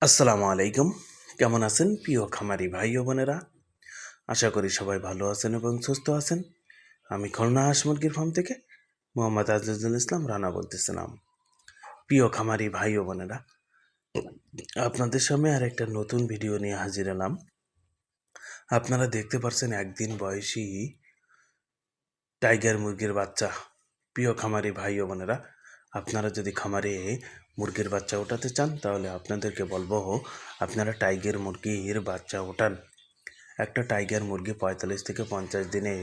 আসসালামু আলাইকুম। কেমন আছেন প্রিয় খামারি ভাই ও বোনেরা? আশা করি সবাই ভালো আছেন এবং সুস্থ আছেন। আমি খুলনা হাঁস মুরগির ফার্ম থেকে মোহাম্মদ আজিজুল ইসলাম রানা বলতেছিলাম। প্রিয় খামারি ভাই ও বোনেরা, আপনাদের সামনে আর একটা নতুন ভিডিও নিয়ে হাজির হলাম। আপনারা দেখতে পাচ্ছেন একদিন বয়সী টাইগার মুরগির বাচ্চা। প্রিয় খামারি ভাই ও বোনেরা, আপনারা যদি খামারে মুরগির বাচ্চা ওঠাতে চান তাহলে আপনাদেরকে বলবো আপনারা টাইগার মুরগির বাচ্চা ওঠান। একটা টাইগার মুরগি ৪৫ থেকে ৫০ দিনে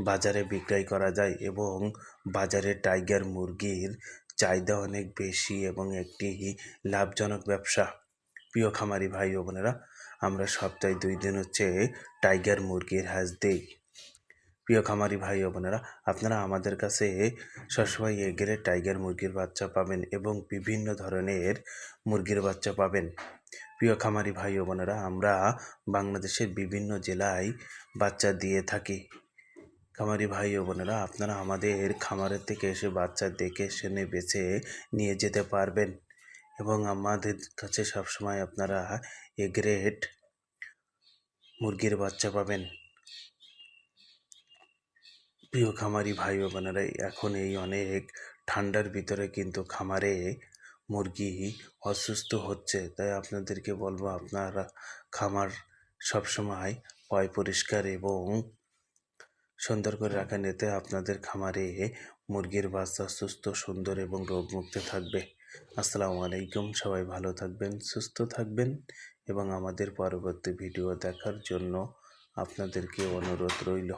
বাজারে বিক্রয় করা যায় এবং বাজারে টাইগার মুরগির চাহিদা অনেক বেশি এবং একটি লাভজনক ব্যবসা। প্রিয় খামারি ভাই ও বোনেরা, আমরা সপ্তাহে ২ দিন টাইগার মুরগির হাঁস দিই। প্রিয় খামারি ভাই ও বোনেরা, আপনারা আমাদের কাছে সবসময় এ গ্রেড টাইগার মুরগির বাচ্চা পাবেন এবং বিভিন্ন ধরনের মুরগির বাচ্চা পাবেন। প্রিয় খামারি ভাই ও বোনেরা, আমরা বাংলাদেশের বিভিন্ন জেলায় বাচ্চা দিয়ে থাকি। খামারি ভাই ও বোনেরা, আপনারা আমাদের খামারের থেকে এসে বাচ্চা দেখে শুনে বেছে নিয়ে যেতে পারবেন এবং আমাদের কাছে সবসময় আপনারা এ গ্রেড মুরগির বাচ্চা পাবেন। প্রিয় খামারি ভাই ও বোনেরা, এখন এই অনেক ঠান্ডার ভিতরে কিন্তু খামারে মুরগি অসুস্থ হচ্ছে, তাই আপনাদেরকে বলবো আপনারা খামার সবসময় পরিষ্কার এবং সুন্দর করে রাখেন, এতে আপনাদের খামারে মুরগির বাচ্চা সুস্থ, সুন্দর এবং রোগমুক্ত থাকবে। আসসালামু আলাইকুম। সবাই ভালো থাকবেন, সুস্থ থাকবেন এবং আমাদের পরবর্তী ভিডিও দেখার জন্য আপনাদেরকে অনুরোধ রইল।